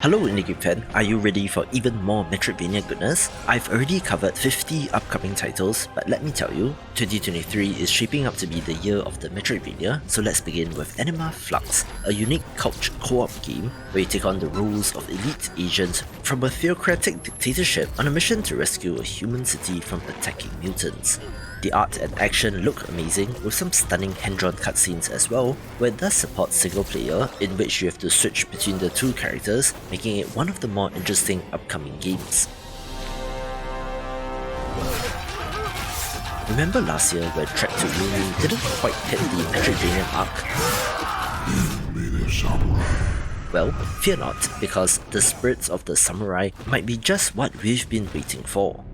Hello Indie Game fan, are you ready for even more Metroidvania goodness? I've already covered 50 upcoming titles, but let me tell you, 2023 is shaping up to be the year of the Metroidvania, so let's begin with Anima Flux, a unique couch co-op game where you take on the roles of elite agents from a theocratic dictatorship on a mission to rescue a human city from attacking mutants. The art and action look amazing, with some stunning hand-drawn cutscenes as well, where it does support single player, in which you have to switch between the two characters, making it one of the more interesting upcoming games. Remember last year when Trek to Moon didn't quite hit the Metroidvania mark? Well, fear not, because the spirits of the samurai might be just what we've been waiting for.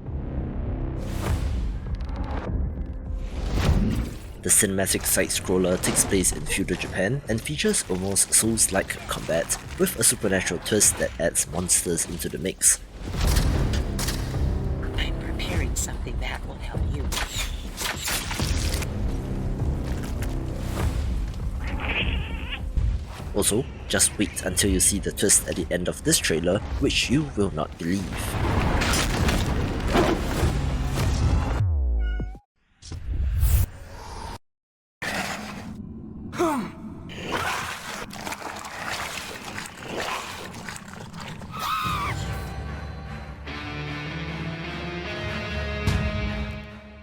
The cinematic side-scroller takes place in feudal Japan and features almost Souls-like combat, with a supernatural twist that adds monsters into the mix. I'm preparing something that will help you. Also, just wait until you see the twist at the end of this trailer, which you will not believe.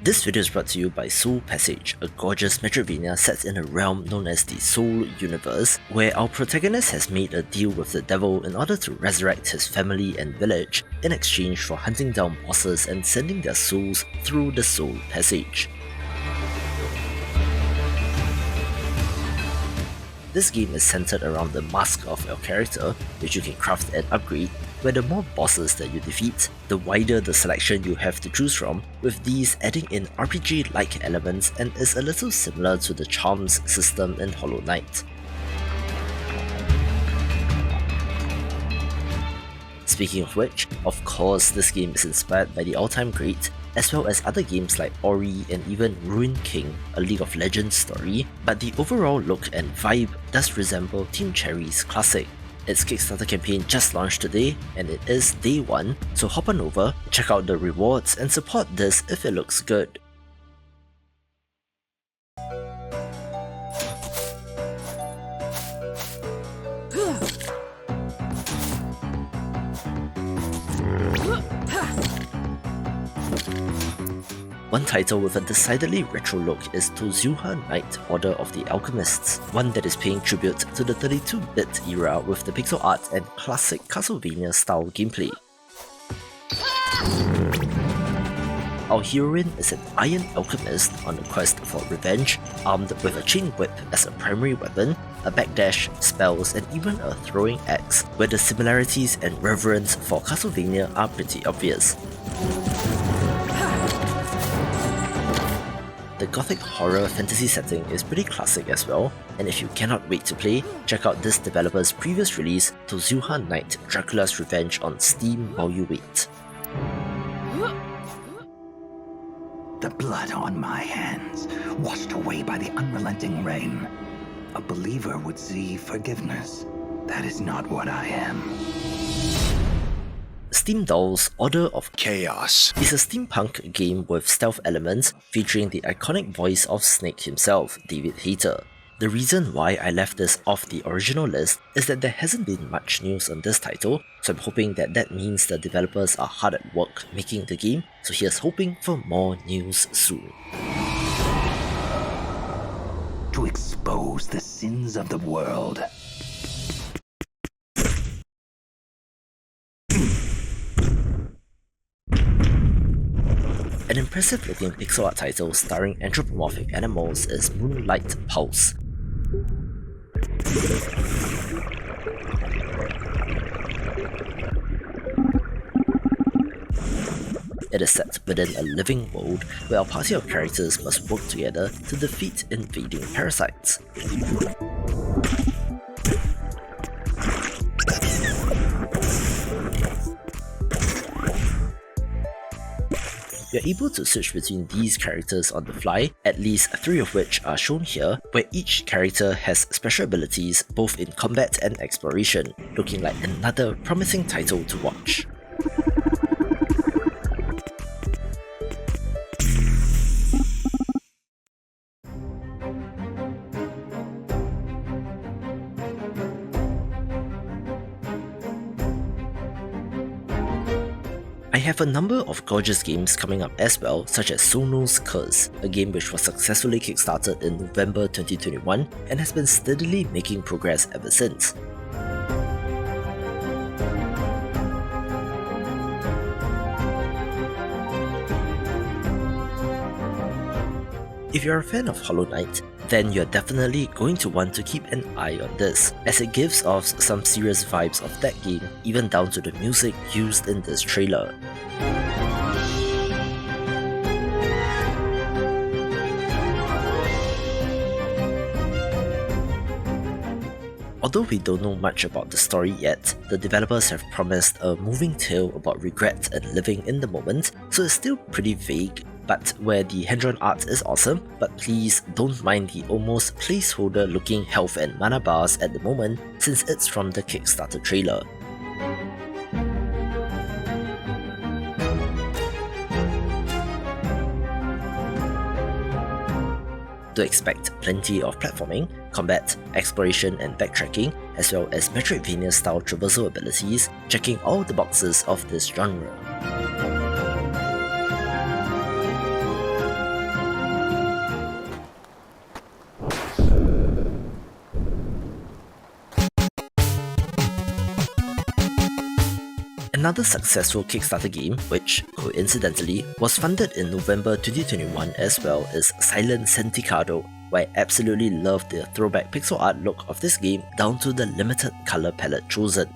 This video is brought to you by Soul Passage, a gorgeous Metroidvania set in a realm known as the Soul Universe, where our protagonist has made a deal with the devil in order to resurrect his family and village, in exchange for hunting down bosses and sending their souls through the Soul Passage. This game is centered around the mask of your character, which you can craft and upgrade, where the more bosses that you defeat, the wider the selection you have to choose from, with these adding in RPG-like elements and is a little similar to the charms system in Hollow Knight. Speaking of which, of course this game is inspired by the all-time great, as well as other games like Ori and even Ruined King, a League of Legends story, but the overall look and vibe does resemble Team Cherry's classic. Its Kickstarter campaign just launched today, and it is day 1, so hop on over, check out the rewards and support this if it looks good. One title with a decidedly retro look is Toziuha Knight Order of the Alchemists, one that is paying tribute to the 32-bit era with the pixel art and classic Castlevania-style gameplay. Our heroine is an iron alchemist on a quest for revenge, armed with a chain whip as a primary weapon, a backdash, spells, and even a throwing axe, where the similarities and reverence for Castlevania are pretty obvious. The gothic horror fantasy setting is pretty classic as well, and if you cannot wait to play, check out this developer's previous release, Toziuha Knight Dracula's Revenge on Steam while you wait. The blood on my hands, washed away by the unrelenting rain. A believer would see forgiveness. That is not what I am. SteamDolls Order of Chaos is a steampunk game with stealth elements featuring the iconic voice of Snake himself, David Hayter. The reason why I left this off the original list is that there hasn't been much news on this title, so I'm hoping that means the developers are hard at work making the game, so here's hoping for more news soon. To expose the sins of the world. An impressive looking pixel art title starring anthropomorphic animals is Moonlight Pulse. It is set within a living world where a party of characters must work together to defeat invading parasites. you're able to switch between these characters on the fly, at least 3 of which are shown here, where each character has special abilities both in combat and exploration, looking like another promising title to watch. I have a number of gorgeous games coming up as well, such as Souno's Curse, a game which was successfully kickstarted in November 2021 and has been steadily making progress ever since. If you're a fan of Hollow Knight, then you're definitely going to want to keep an eye on this, as it gives off some serious vibes of that game, even down to the music used in this trailer. Although we don't know much about the story yet, the developers have promised a moving tale about regret and living in the moment, so it's still pretty vague, but where the hand-drawn art is awesome, but please don't mind the almost placeholder looking health and mana bars at the moment since it's from the Kickstarter trailer. To expect plenty of platforming, combat, exploration and backtracking, as well as Metroidvania style traversal abilities, checking all the boxes of this genre. Another successful Kickstarter game, which, coincidentally, was funded in November 2021 as well, is Silent Santikado, where I absolutely love the throwback pixel art look of this game down to the limited colour palette chosen.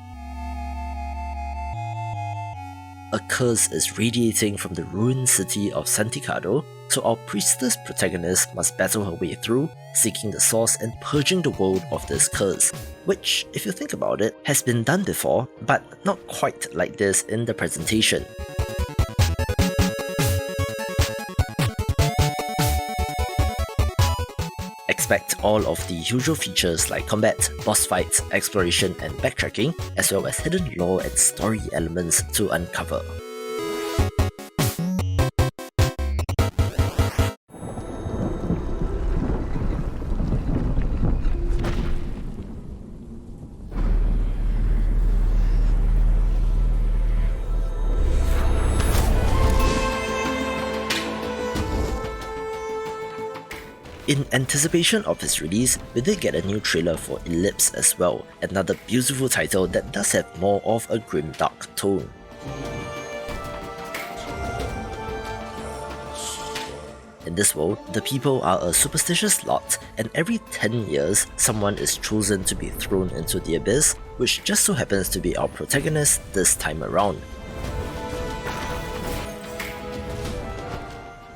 A curse is radiating from the ruined city of Santikado, so our priestess protagonist must battle her way through, seeking the source and purging the world of this curse, which, if you think about it, has been done before, but not quite like this in the presentation. Expect all of the usual features like combat, boss fights, exploration and backtracking, as well as hidden lore and story elements to uncover. In anticipation of its release, we did get a new trailer for Ellipse as well, another beautiful title that does have more of a grim dark tone. In this world, the people are a superstitious lot, and every 10 years, someone is chosen to be thrown into the abyss, which just so happens to be our protagonist this time around.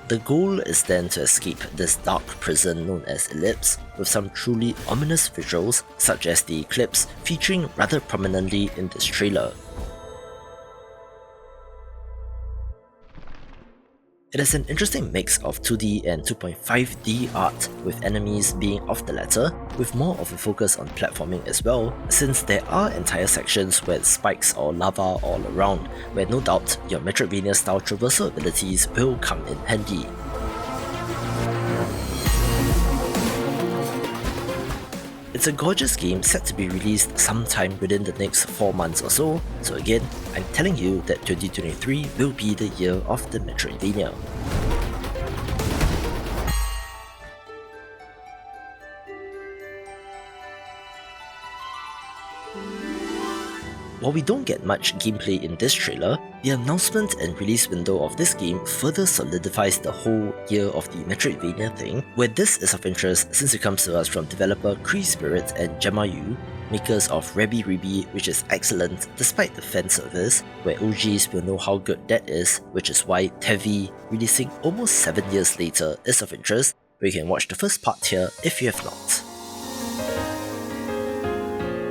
The goal is then to escape this dark prison known as Ellipse, with some truly ominous visuals such as the eclipse featuring rather prominently in this trailer. It is an interesting mix of 2D and 2.5D art, with enemies being of the latter, with more of a focus on platforming as well, since there are entire sections where spikes or lava all around, where no doubt your Metroidvania style traversal abilities will come in handy. It's a gorgeous game set to be released sometime within the next 4 months or so, so again, I'm telling you that 2023 will be the year of the Metroidvania. While we don't get much gameplay in this trailer, the announcement and release window of this game further solidifies the whole year of the Metroidvania thing, where this is of interest since it comes to us from developer Cree Spirit and Gemayu, makers of Rabi Ribi, which is excellent despite the fan service, where OGs will know how good that is, which is why Tevi, releasing almost 7 years later, is of interest, where you can watch the first part here if you have not.